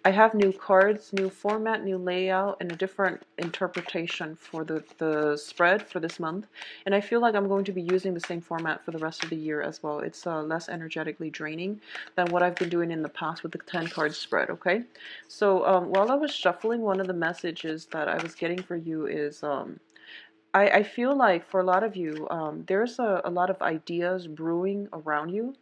I have new cards, new format, new layout, and a different interpretation for the spread for this month. And I feel like I'm going to be using the same format for the rest of the year as well. It's less energetically draining than what I've been doing in the past with the 10 card spread, okay? So while I was shuffling, one of the messages that I was getting for you is I feel like for a lot of you, there's a lot of ideas brewing around you,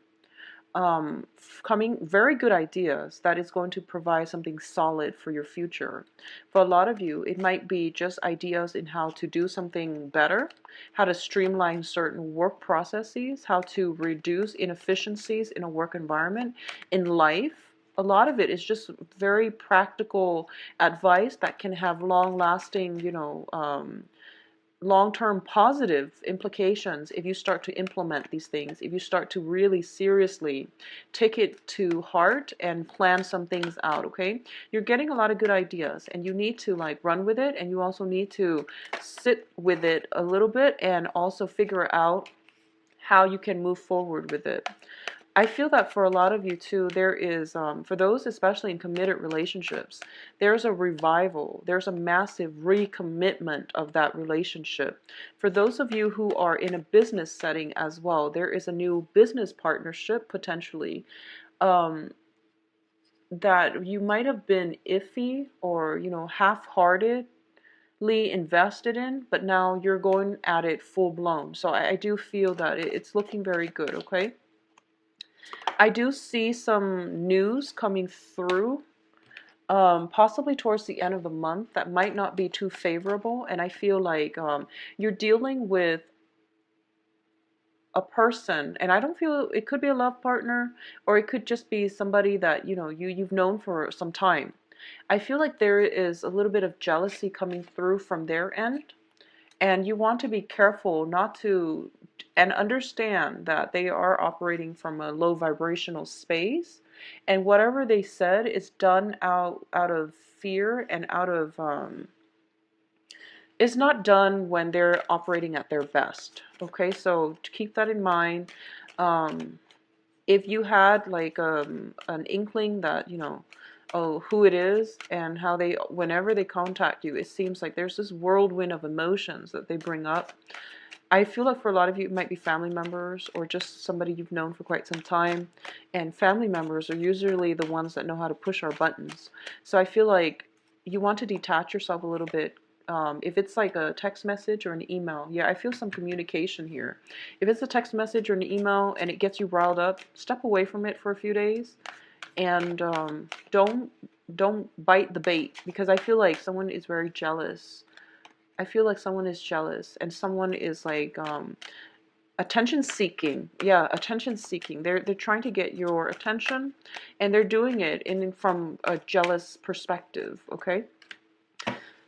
coming very good ideas that is going to provide something solid for your future. For a lot of you, it might be just ideas in how to do something better, how to streamline certain work processes, how to reduce inefficiencies in a work environment, in life. A lot of it is just very practical advice that can have long lasting, long-term positive implications if you start to implement these things, if you start to really seriously take it to heart and plan some things out, okay? You're getting a lot of good ideas and you need to like run with it, and you also need to sit with it a little bit and also figure out how you can move forward with it. I feel that for a lot of you too, there is, for those especially in committed relationships, there's a revival, there's a massive recommitment of that relationship. For those of you who are in a business setting as well, there is a new business partnership potentially, that you might have been iffy or, half-heartedly invested in, but now you're going at it full blown. So I do feel that it's looking very good, okay? I do see some news coming through, possibly towards the end of the month, that might not be too favorable. And I feel like you're dealing with a person, and I don't feel it could be a love partner, or it could just be somebody that you've known for some time. I feel like there is a little bit of jealousy coming through from their end, and you want to be careful not to, and understand that they are operating from a low vibrational space, and whatever they said is done out of fear and out of it's not done when they're operating at their best, okay? So to keep that in mind. If you had like an inkling that oh, who it is and how they, whenever they contact you, it seems like there's this whirlwind of emotions that they bring up. I feel like for a lot of you, it might be family members or just somebody you've known for quite some time. And family members are usually the ones that know how to push our buttons. So I feel like you want to detach yourself a little bit. If it's like a text message or an email, yeah, I feel some communication here. If it's a text message or an email and it gets you riled up, step away from it for a few days, and don't bite the bait, because I feel like someone is very jealous. I feel like someone is jealous, and someone is like attention seeking. Yeah, attention seeking. They're trying to get your attention, and they're doing it in from a jealous perspective, okay?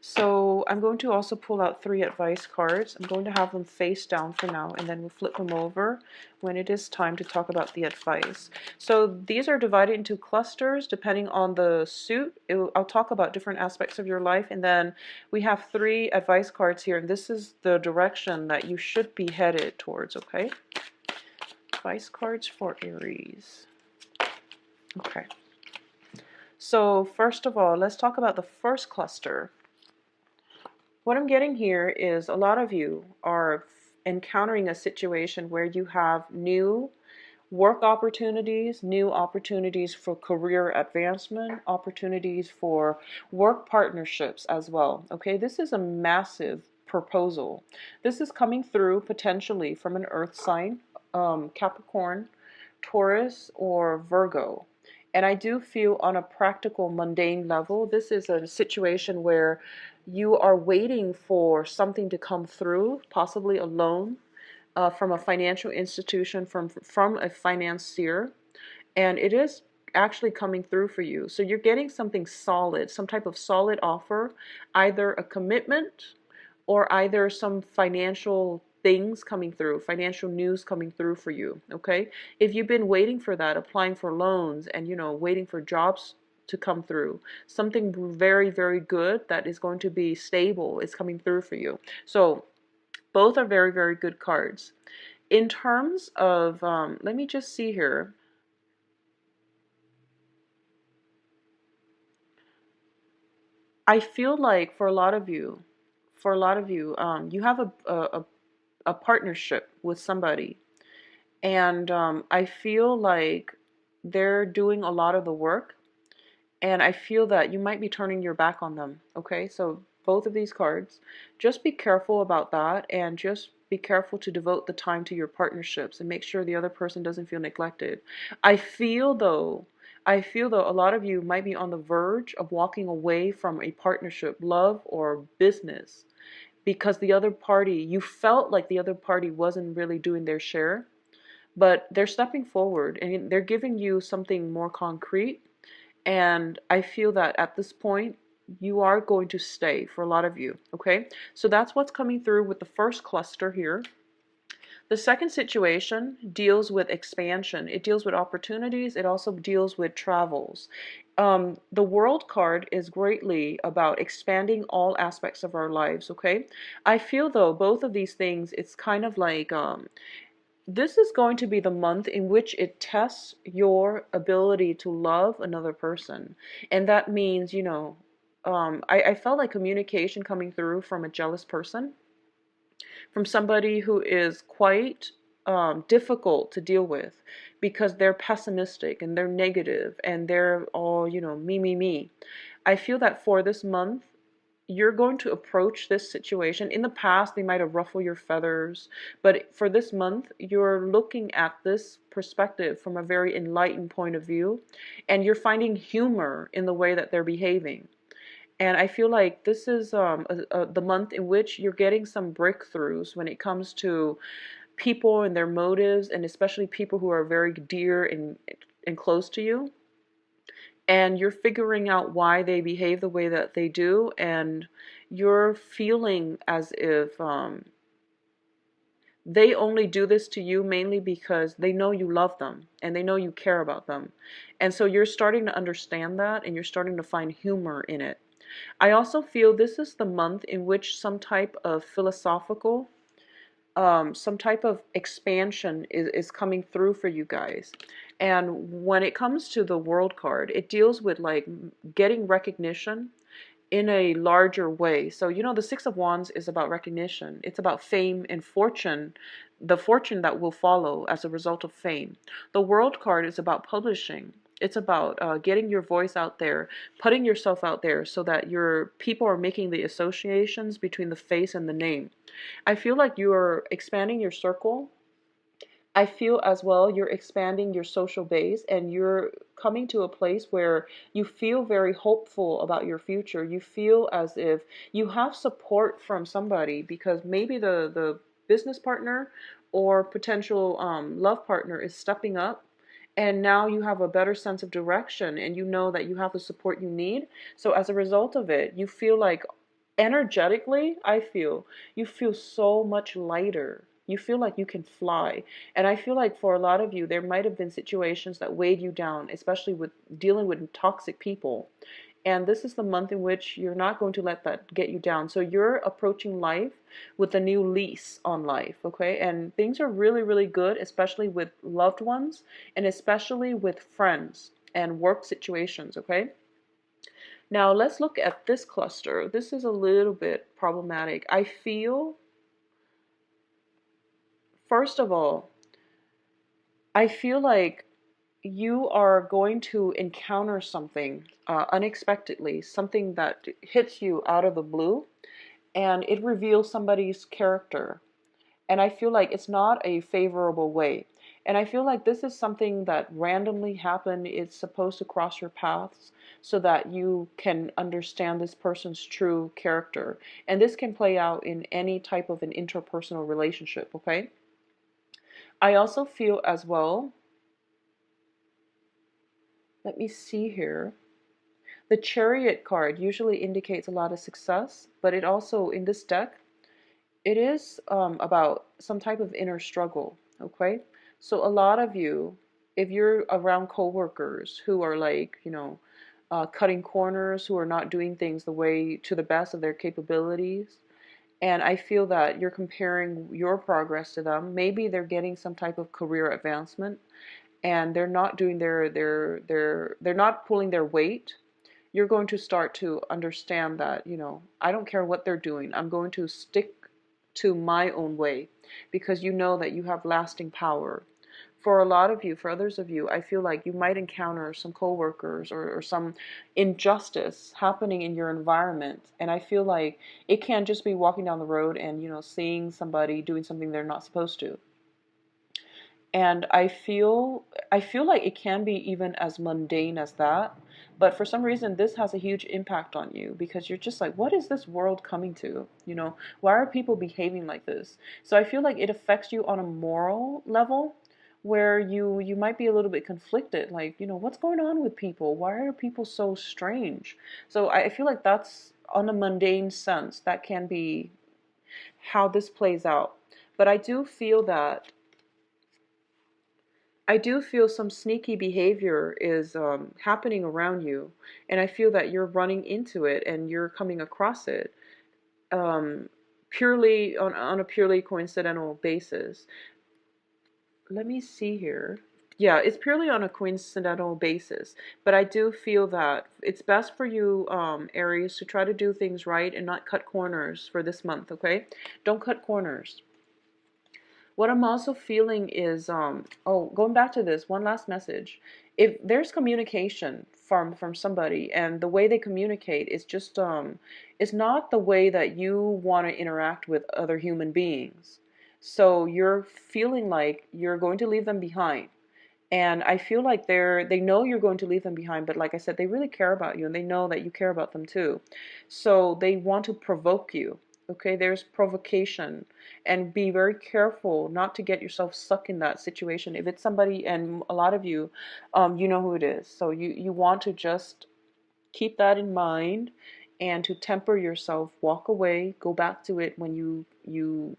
So I'm going to also pull out 3 advice cards. I'm going to have them face down for now, and then we'll flip them over when it is time to talk about the advice. So these are divided into clusters depending on the suit. I'll talk about different aspects of your life, and then we have 3 advice cards here, and this is the direction that you should be headed towards, okay? Advice cards for Aries. Okay. So first of all, let's talk about the first cluster. What I'm getting here is a lot of you are encountering a situation where you have new work opportunities, new opportunities for career advancement, opportunities for work partnerships as well. Okay, this is a massive proposal. This is coming through potentially from an earth sign, Capricorn, Taurus, or Virgo. And I do feel on a practical, mundane level, this is a situation where you are waiting for something to come through, possibly a loan from a financial institution, from a financier, and it is actually coming through for you. So you're getting something solid, some type of solid offer, either a commitment or either some financial things coming through, financial news coming through for you, okay? If you've been waiting for that, applying for loans and, waiting for jobs to come through, something very, very good that is going to be stable is coming through for you. So both are very, very good cards. In terms of, let me just see here. I feel like for a lot of you, you have a partnership with somebody, and I feel like they're doing a lot of the work, and I feel that you might be turning your back on them. Okay, so both of these cards, just be careful about that, and just be careful to devote the time to your partnerships and make sure the other person doesn't feel neglected. I feel though, a lot of you might be on the verge of walking away from a partnership, love or business, because the other party, you felt like the other party wasn't really doing their share, but they're stepping forward and they're giving you something more concrete. And I feel that at this point, you are going to stay for a lot of you. Okay, so that's what's coming through with the first cluster here. The second situation deals with expansion. It deals with opportunities. It also deals with travels. The World card is greatly about expanding all aspects of our lives, okay? I feel though both of these things, it's kind of like this is going to be the month in which it tests your ability to love another person. And that means, I felt like communication coming through from a jealous person, from somebody who is quite difficult to deal with because they're pessimistic and they're negative and they're all, me. I feel that for this month, you're going to approach this situation. In the past, they might have ruffled your feathers, but for this month, you're looking at this perspective from a very enlightened point of view, and you're finding humor in the way that they're behaving. And I feel like this is the month in which you're getting some breakthroughs when it comes to people and their motives, and especially people who are very dear and close to you. And you're figuring out why they behave the way that they do, and you're feeling as if they only do this to you mainly because they know you love them and they know you care about them. And so you're starting to understand that, and you're starting to find humor in it. I also feel this is the month in which some type of philosophical, some type of expansion is coming through for you guys. And when it comes to the World card, it deals with like getting recognition in a larger way. So, the Six of Wands is about recognition. It's about fame and fortune, the fortune that will follow as a result of fame. The World card is about publishing. It's about getting your voice out there, putting yourself out there so that your people are making the associations between the face and the name. I feel like you are expanding your circle. I feel as well you're expanding your social base, and you're coming to a place where you feel very hopeful about your future. You feel as if you have support from somebody, because maybe the business partner or potential love partner is stepping up, and now you have a better sense of direction and you know that you have the support you need. So as a result of it, you feel like energetically, I feel you feel so much lighter. You feel like you can fly. And I feel like for a lot of you, there might have been situations that weighed you down, especially with dealing with toxic people. And this is the month in which you're not going to let that get you down. So you're approaching life with a new lease on life, okay? And things are really, really good, especially with loved ones and especially with friends and work situations, okay? Now let's look at this cluster. This is a little bit problematic. I feel, first of all, I feel like you are going to encounter something unexpectedly, something that hits you out of the blue, and it reveals somebody's character. And I feel like it's not a favorable way. And I feel like this is something that randomly happened. It's supposed to cross your paths so that you can understand this person's true character. And this can play out in any type of an interpersonal relationship, okay? I also feel as well, let me see here. The Chariot card usually indicates a lot of success, but it also, in this deck, it is about some type of inner struggle, okay? So a lot of you, if you're around coworkers who are like, cutting corners, who are not doing things the way to the best of their capabilities, and I feel that you're comparing your progress to them. Maybe they're getting some type of career advancement, and they're not doing they're not pulling their weight, you're going to start to understand that, I don't care what they're doing. I'm going to stick to my own way, because you know that you have lasting power. For a lot of you, for others of you, I feel like you might encounter some coworkers, or some injustice happening in your environment. And I feel like it can't just be walking down the road and, seeing somebody doing something they're not supposed to. And I feel like it can be even as mundane as that. But for some reason, this has a huge impact on you, because you're just like, what is this world coming to? Why are people behaving like this? So I feel like it affects you on a moral level, where you might be a little bit conflicted, like, what's going on with people? Why are people so strange? So I feel like that's, on a mundane sense, that can be how this plays out. But I do feel some sneaky behavior is happening around you, and I feel that you're running into it and you're coming across it, purely on a purely coincidental basis. Let me see here. Yeah, it's purely on a coincidental basis, but I do feel that it's best for you, Aries, to try to do things right and not cut corners for this month, okay? Don't cut corners. What I'm also feeling is, going back to this, one last message. If there's communication from somebody, and the way they communicate is just, it's not the way that you want to interact with other human beings. So you're feeling like you're going to leave them behind. And I feel like they know you're going to leave them behind, but like I said, they really care about you, and they know that you care about them too. So they want to provoke you. Okay, there's provocation, and be very careful not to get yourself stuck in that situation. If it's somebody, and a lot of you, you know who it is. So you want to just keep that in mind, and to temper yourself, walk away, go back to it when you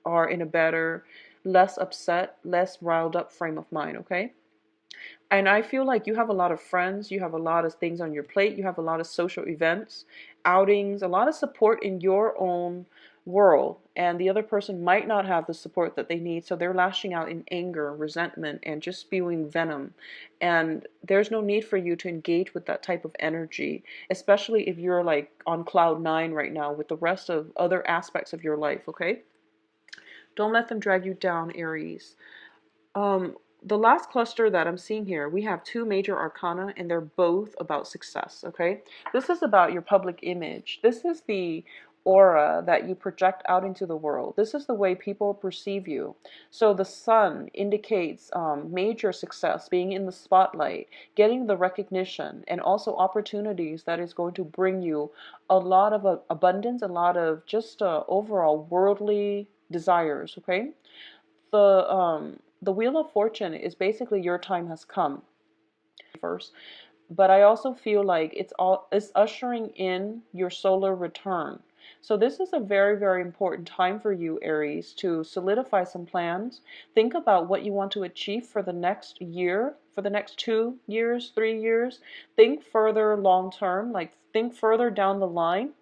are in a better, less upset, less riled up frame of mind, okay? And I feel like you have a lot of friends, you have a lot of things on your plate, you have a lot of social events, outings, a lot of support in your own world. And the other person might not have the support that they need, so they're lashing out in anger, resentment, and just spewing venom. And there's no need for you to engage with that type of energy, especially if you're like on cloud nine right now with the rest of other aspects of your life, okay? Don't let them drag you down, Aries. Um, the last cluster that I'm seeing here, we have two major arcana, and they're both about success, okay? This is about your public image. This is the aura that you project out into the world. This is the way people perceive you. So the sun indicates major success, being in the spotlight, getting the recognition, and also opportunities that is going to bring you a lot of abundance, a lot of just overall worldly desires, okay? The Wheel of Fortune is basically your time has come first, but I also feel like it's ushering in your solar return. So this is a very, very important time for you, Aries, to solidify some plans. Think about what you want to achieve for the next year, for the next 2 years, 3 years. Think further long term, like think further down the line,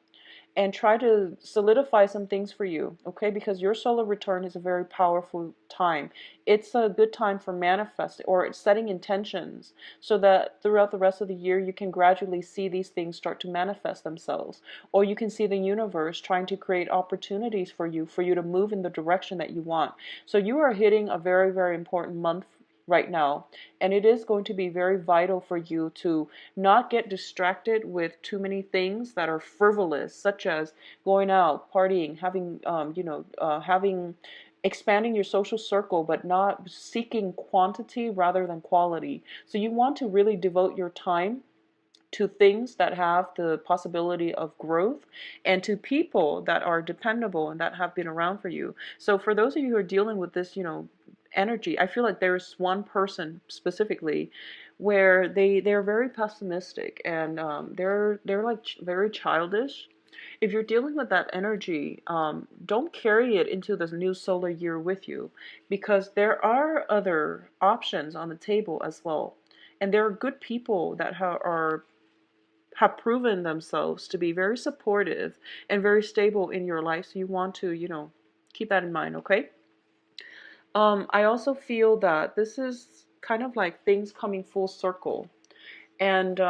and try to solidify some things for you, okay? Because your solar return is a very powerful time. It's a good time for manifesting or setting intentions, so that throughout the rest of the year you can gradually see these things start to manifest themselves, or you can see the universe trying to create opportunities for you to move in the direction that you want. So you are hitting a very, very important month right now, and it is going to be very vital for you to not get distracted with too many things that are frivolous, such as going out, partying, having expanding your social circle, but not seeking quantity rather than quality. So you want to really devote your time to things that have the possibility of growth, and to people that are dependable and that have been around for you. So for those of you who are dealing with this, energy, I feel like there's one person specifically where they're very pessimistic, and they're like very childish. If you're dealing with that energy, don't carry it into the new solar year with you, because there are other options on the table as well. And there are good people that have proven themselves to be very supportive and very stable in your life. So you want to, keep that in mind, okay? I also feel that this is kind of like things coming full circle. And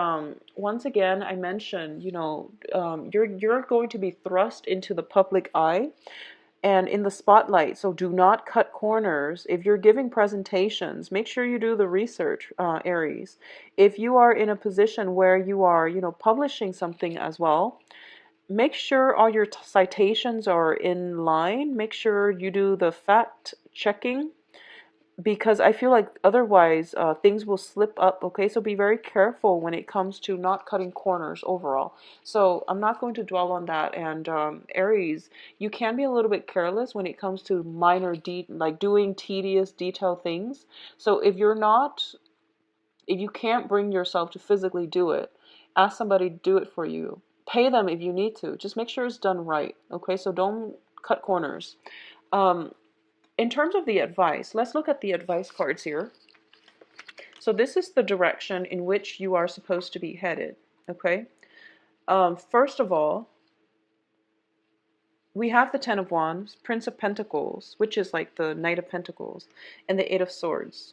once again, I mentioned, you're going to be thrust into the public eye and in the spotlight. So do not cut corners. If you're giving presentations, make sure you do the research, Aries. If you are in a position where you are, publishing something as well, make sure all your citations are in line. Make sure you do the fact checking, because I feel like otherwise things will slip up. Okay, so be very careful when it comes to not cutting corners overall. So I'm not going to dwell on that. And Aries, you can be a little bit careless when it comes to minor like doing tedious detail things. So if you can't bring yourself to physically do it, ask somebody to do it for you. Pay them if you need to. Just make sure it's done right. Okay, so don't cut corners. Um, in terms of the advice, let's look at the advice cards here. So this is the direction in which you are supposed to be headed, okay? First of all, we have the Ten of Wands, Prince of Pentacles, which is like the Knight of Pentacles, and the Eight of Swords.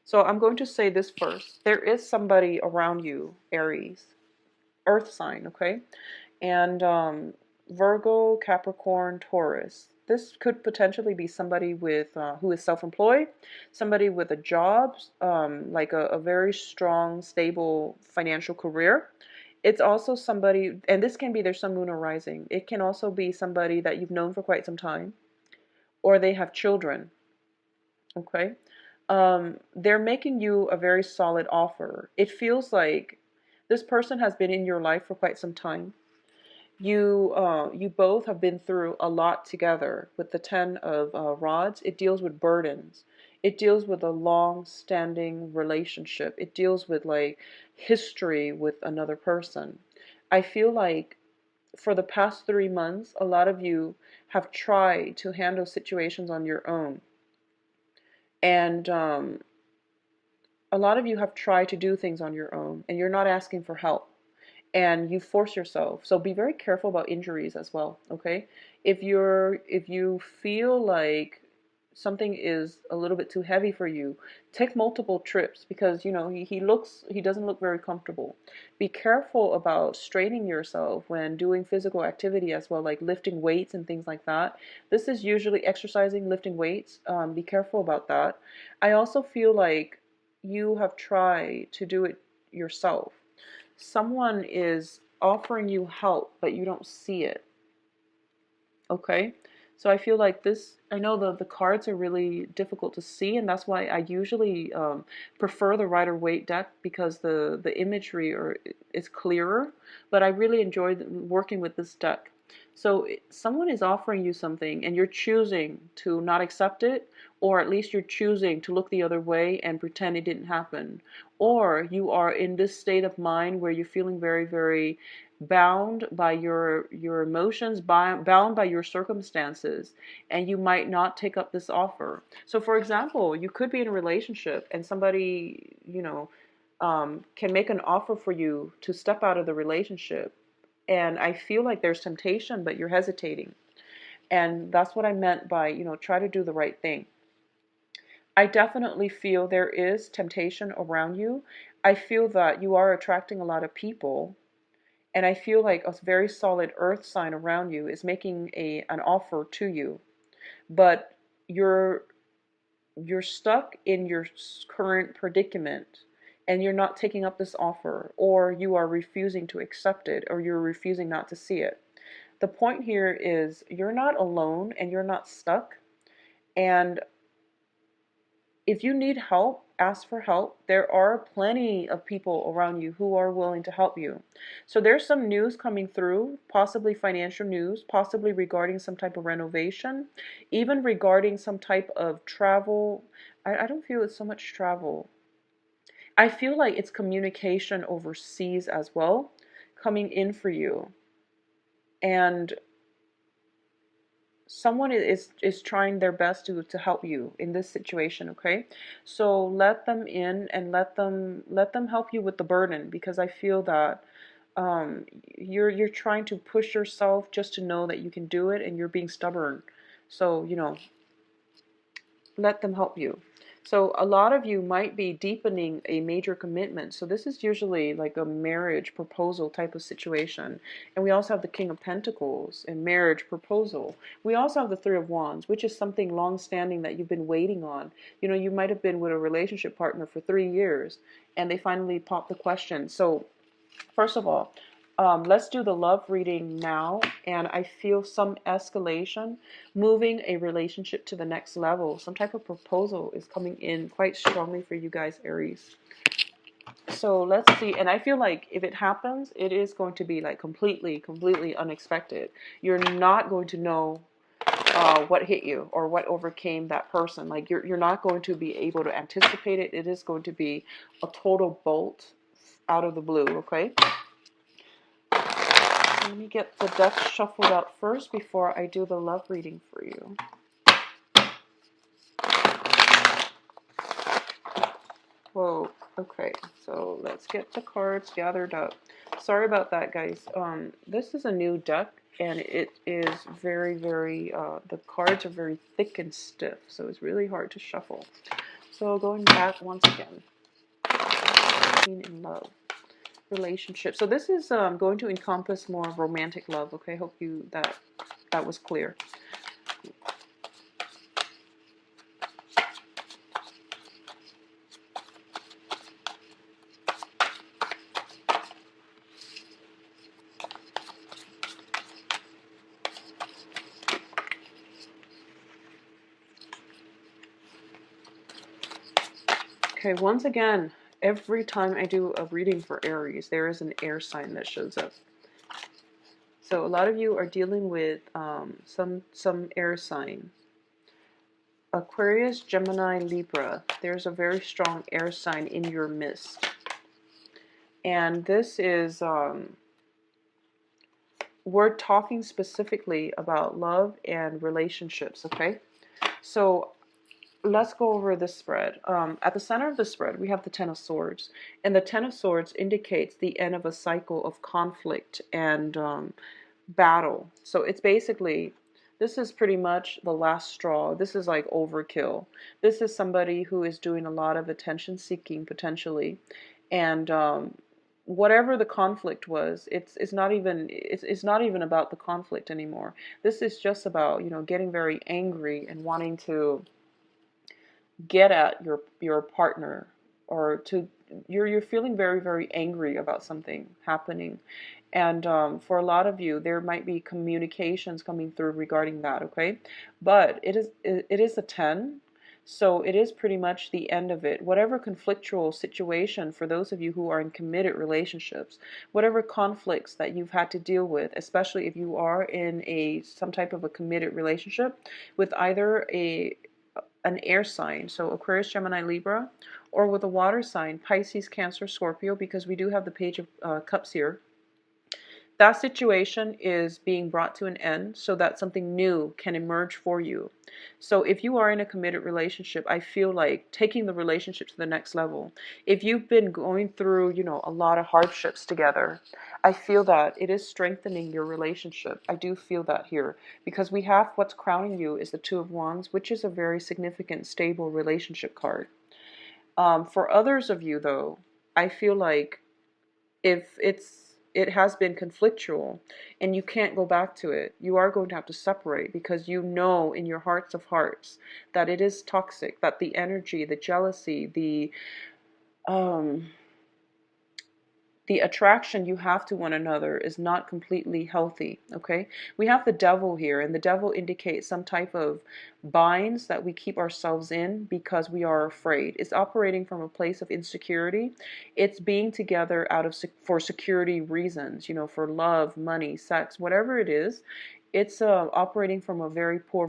So I'm going to say this first. There is somebody around you, Aries, Earth sign, okay? And Virgo, Capricorn, Taurus. This could potentially be somebody with who is self-employed, somebody with a job, like a very strong, stable financial career. It's also somebody, and this can be their sun, moon, or rising. It can also be somebody that you've known for quite some time, or they have children. Okay, they're making you a very solid offer. It feels like this person has been in your life for quite some time. You both have been through a lot together. With the Ten of Rods, it deals with burdens. It deals with a long-standing relationship. It deals with like history with another person. I feel like for the past 3 months, a lot of you have tried to handle situations on your own. And a lot of you have tried to do things on your own, and you're not asking for help, and you force yourself. So be very careful about injuries as well, okay? If you feel like something is a little bit too heavy for you, take multiple trips, because he doesn't look very comfortable. Be careful about straining yourself when doing physical activity as well, like lifting weights and things like that. This is usually exercising, lifting weights. Be careful about that. I also feel like you have tried to do it yourself. Someone is offering you help, but you don't see it. Okay? So I feel like this, I know the cards are really difficult to see, and that's why I usually prefer the Rider-Waite deck, because the imagery is clearer, but I really enjoy working with this deck. So someone is offering you something, and you're choosing to not accept it, or at least you're choosing to look the other way and pretend it didn't happen. Or you are in this state of mind where you're feeling very, very bound by your emotions, bound by your circumstances, and you might not take up this offer. So for example, you could be in a relationship and somebody can make an offer for you to step out of the relationship, and I feel like there's temptation, but you're hesitating. And that's what I meant by try to do the right thing. I definitely feel there is temptation around you. I feel that you are attracting a lot of people, and I feel like a very solid earth sign around you is making an offer to you. But you're stuck in your current predicament, and you're not taking up this offer, or you are refusing to accept it, or you're refusing not to see it. The point here is you're not alone, and you're not stuck. And if you need help, ask for help. There are plenty of people around you who are willing to help you. So there's some news coming through, possibly financial news, possibly regarding some type of renovation, even regarding some type of travel. I don't feel it's so much travel. I feel like it's communication overseas as well, coming in for you. And someone is trying their best to help you in this situation. Okay, so let them in, and let them help you with the burden, because I feel that you're trying to push yourself just to know that you can do it, and you're being stubborn. So let them help you. So a lot of you might be deepening a major commitment. So this is usually like a marriage proposal type of situation. And we also have the King of Pentacles and marriage proposal. We also have the Three of Wands, which is something long-standing that you've been waiting on. You know, you might have been with a relationship partner for 3 years and they finally popped the question. So first of all, let's do the love reading now. And I feel some escalation, moving a relationship to the next level. Some type of proposal is coming in quite strongly for you guys, Aries. So let's see. And I feel like if it happens, it is going to be like completely unexpected. You're not going to know what hit you or what overcame that person. Like you're not going to be able to anticipate it. It is going to be a total bolt out of the blue, okay? Let me get the deck shuffled out first before I do the love reading for you. Whoa, okay, so let's get the cards gathered up. Sorry about that, guys. This is a new deck, and it is very, the cards are very thick and stiff, so it's really hard to shuffle. So going back once again, being in love. Relationship. So this is going to encompass more romantic love. Okay, hope you that was clear. Okay, once again, every time I do a reading for Aries, there is an air sign that shows up. So a lot of you are dealing with some air sign. Aquarius, Gemini, Libra. There's a very strong air sign in your midst. And this is, we're talking specifically about love and relationships, okay? So let's go over this spread. At the center of the spread, we have the Ten of Swords. And the Ten of Swords indicates the end of a cycle of conflict and battle. So it's basically, this is pretty much the last straw. This is like overkill. This is somebody who is doing a lot of attention seeking potentially. And whatever the conflict was, it's not even about the conflict anymore. This is just about, you know, getting very angry and wanting to get at your partner, or to you're feeling very angry about something happening. And for a lot of you, there might be communications coming through regarding that, okay? But it is a 10, so it is pretty much the end of it. Whatever conflictual situation, for those of you who are in committed relationships, whatever conflicts that you've had to deal with, especially if you are in some type of a committed relationship with either an air sign, so Aquarius, Gemini, Libra, or with a water sign, Pisces, Cancer, Scorpio, because we do have the Page of Cups here. That situation is being brought to an end so that something new can emerge for you. So if you are in a committed relationship, I feel like taking the relationship to the next level. If you've been going through, you know, a lot of hardships together, I feel that it is strengthening your relationship. I do feel that here, because we have what's crowning you is the Two of Wands, which is a very significant, stable relationship card. For others of you, though, I feel like if it has been conflictual and you can't go back to it, you are going to have to separate, because you know in your hearts of hearts that it is toxic, that the energy, the jealousy, the attraction you have to one another is not completely healthy, okay? We have the devil here, and the devil indicates some type of binds that we keep ourselves in because we are afraid. It's operating from a place of insecurity. It's being together for security reasons, you know, for love, money, sex, whatever it is. It's operating from a very poor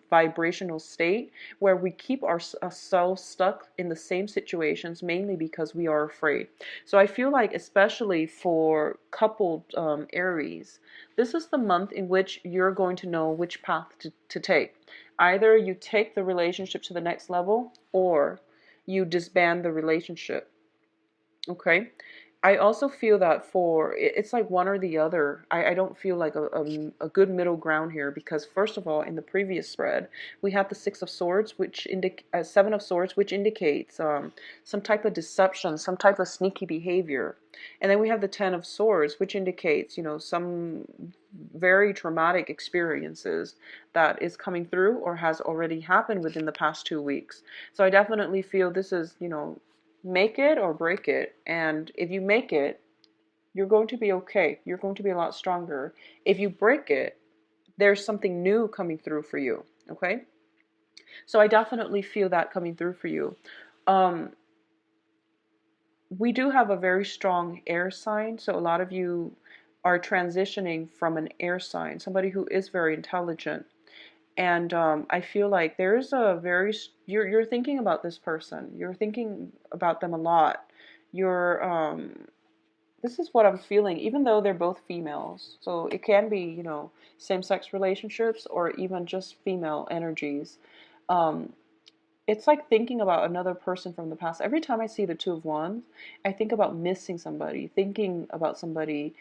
vibrational state where we keep ourselves stuck in the same situations, mainly because we are afraid. So I feel like, especially for coupled Aries, this is the month in which you're going to know which path to take. Either you take the relationship to the next level, or you disband the relationship. Okay? I also feel that it's like one or the other. I don't feel like a good middle ground here, because first of all, in the previous spread, we had the Six of Swords, which Seven of Swords, which indicates some type of deception, some type of sneaky behavior. And then we have the Ten of Swords, which indicates, some very traumatic experiences that is coming through or has already happened within the past 2 weeks. So I definitely feel this is, make it or break it. And if you make it, you're going to be okay. You're going to be a lot stronger. If you break it, there's something new coming through for you. Okay? So I definitely feel that coming through for you. We do have a very strong air sign. So a lot of you are transitioning from an air sign, somebody who is very intelligent. And I feel like there's you're thinking about this person. You're thinking about them a lot. You're this is what I'm feeling, even though they're both females. So it can be, same-sex relationships or even just female energies. Um, it's like thinking about another person from the past. Every time I see the Two of Wands, I think about missing somebody, thinking about somebody,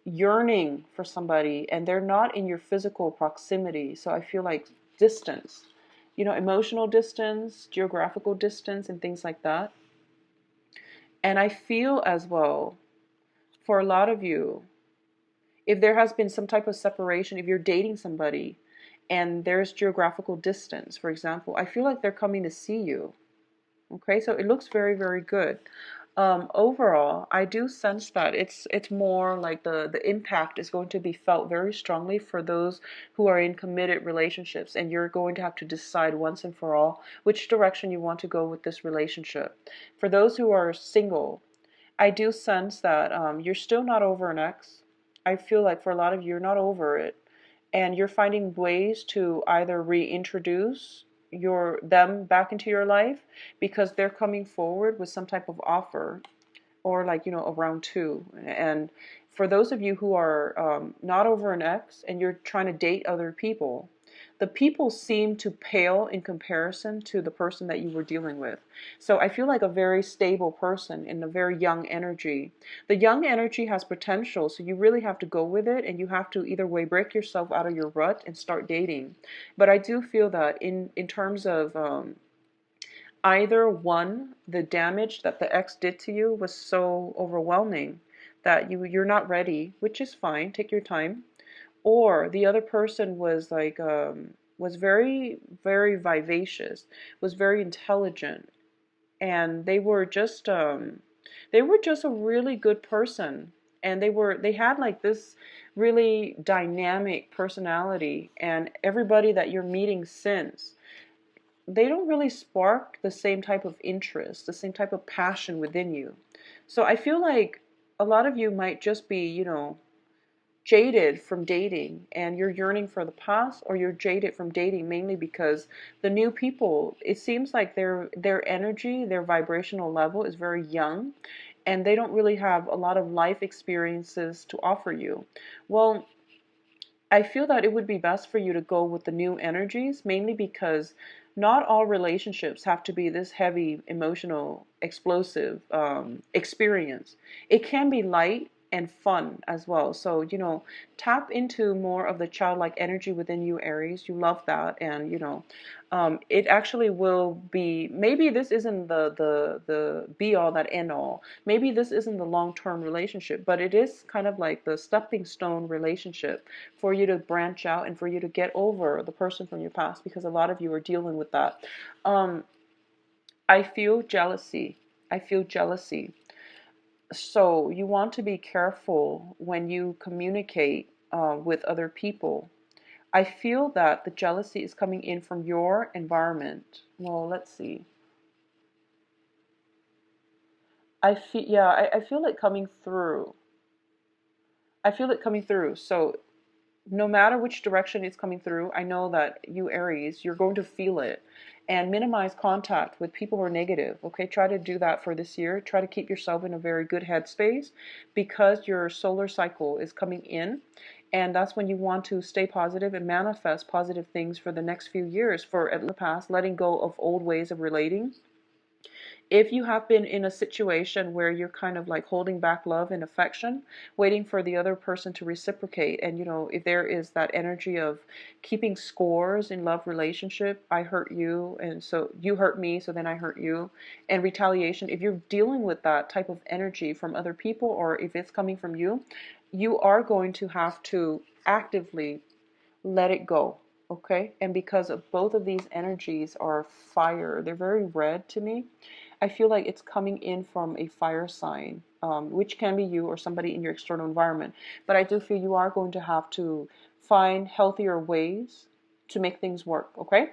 yearning for somebody, and they're not in your physical proximity. So I feel like distance, emotional distance, geographical distance, and things like that. And I feel as well, for a lot of you, if there has been some type of separation, if you're dating somebody and there's geographical distance, for example, I feel like they're coming to see you. Okay, so it looks very, very good. Overall, I do sense that it's more like the impact is going to be felt very strongly for those who are in committed relationships, and you're going to have to decide once and for all which direction you want to go with this relationship. For those who are single, I do sense that you're still not over an ex. I feel like for a lot of you, you're not over it, and you're finding ways to either reintroduce them back into your life because they're coming forward with some type of offer, or like a round two. And for those of you who are not over an ex and you're trying to date other people, the people seem to pale in comparison to the person that you were dealing with. So I feel like a very stable person in a very young energy. The young energy has potential, so you really have to go with it, and you have to either way break yourself out of your rut and start dating. But I do feel that in terms of either one, the damage that the ex did to you was so overwhelming that you're not ready, which is fine, take your time. Or the other person was like was very, very vivacious, was very intelligent, and they were just a really good person. And they had like this really dynamic personality, and everybody that you're meeting since, they don't really spark the same type of interest, the same type of passion within you. So I feel like a lot of you might just be, jaded from dating, and you're yearning for the past, or you're jaded from dating mainly because the new people, it seems like their energy, their vibrational level is very young, and they don't really have a lot of life experiences to offer you. Well, I feel that it would be best for you to go with the new energies, mainly because not all relationships have to be this heavy, emotional, explosive experience. It can be light and fun as well. So, tap into more of the childlike energy within you, Aries. You love that. And, it actually will be, maybe this isn't the be all that end all. Maybe this isn't the long-term relationship, but it is kind of like the stepping stone relationship for you to branch out and for you to get over the person from your past, because a lot of you are dealing with that. I feel jealousy. I feel jealousy. So you want to be careful when you communicate with other people. I feel that the jealousy is coming in from your environment. Well, let's see. I feel it coming through. I feel it coming through. So no matter which direction it's coming through, I know that you, Aries, you're going to feel it. And minimize contact with people who are negative. Okay, try to do that for this year. Try to keep yourself in a very good headspace, because your solar cycle is coming in. And that's when you want to stay positive and manifest positive things for the next few years, for at the past, letting go of old ways of relating If you have been in a situation where you're kind of like holding back love and affection, waiting for the other person to reciprocate, and if there is that energy of keeping scores in love relationship, I hurt you and so you hurt me, so then I hurt you, and retaliation, if you're dealing with that type of energy from other people, or if it's coming from you, you are going to have to actively let it go. Okay? And because of both of these energies are fire, they're very red to me. I feel like it's coming in from a fire sign, which can be you or somebody in your external environment. But I do feel you are going to have to find healthier ways to make things work. Okay?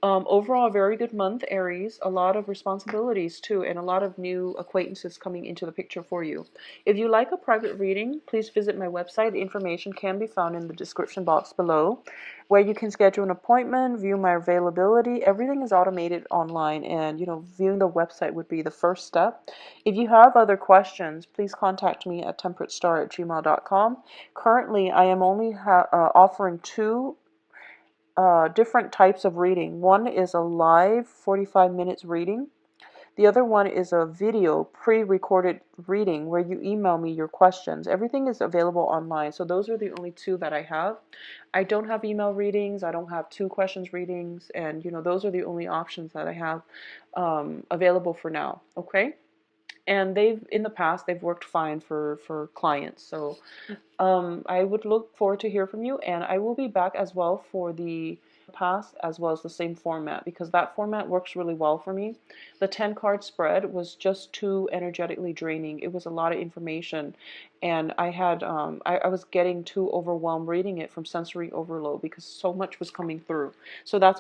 Overall, a very good month, Aries. A lot of responsibilities too, and a lot of new acquaintances coming into the picture for you. If you like a private reading, please visit my website. The information can be found in the description box below, where you can schedule an appointment, view my availability. Everything is automated online, and viewing the website would be the first step. If you have other questions, please contact me at temperatestar@gmail.com. Currently, I am only offering two different types of reading. One is a live 45 minutes reading. The other one is a video pre-recorded reading where you email me your questions. Everything is available online. So those are the only two that I have. I don't have email readings. I don't have two questions readings. And those are the only options that I have available for now. Okay? And in the past, they've worked fine for clients. So I would look forward to hear from you, and I will be back as well for the past as well as the same format, because that format works really well for me. The 10 card spread was just too energetically draining. It was a lot of information, and I was getting too overwhelmed reading it from sensory overload because so much was coming through. So that's